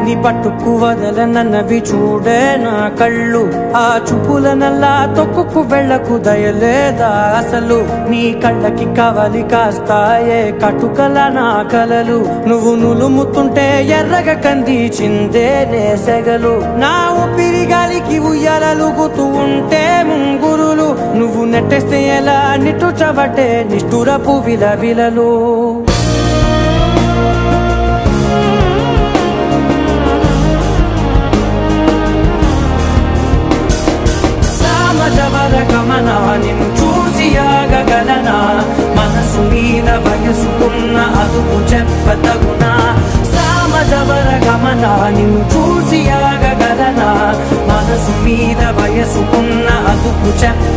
నీ పట్టుకు వదలనన్నవి చూడే నా కళ్ళు ఆ చూపుల నల్లా తొక్కుకు వెళ్ళకు దయలేదా అసలు నీ కళ్ళకి కవలి కాస్తాయే కటుకల నా కలలు నువ్వు నులుముతుంటే ఎర్రగా కంది చిందే నేసెగలు నా ఊపిరి గాలికి ఉయ్యాలలుగుతూ ఉంటే ముంగురులు నువ్వు నెట్టేస్తే ఎలా నిట్టుచబట్టే నిష్ఠురపు విలవిలలు గమనా నిన్ను చూసి ఆగగలనా మనసు మీద వయసుకున్న అదుపు చెప్పతగునా సామజవర గమనా నిన్ను చూసి ఆగగలనా మనసు మీద వయసుకున్న అదుపు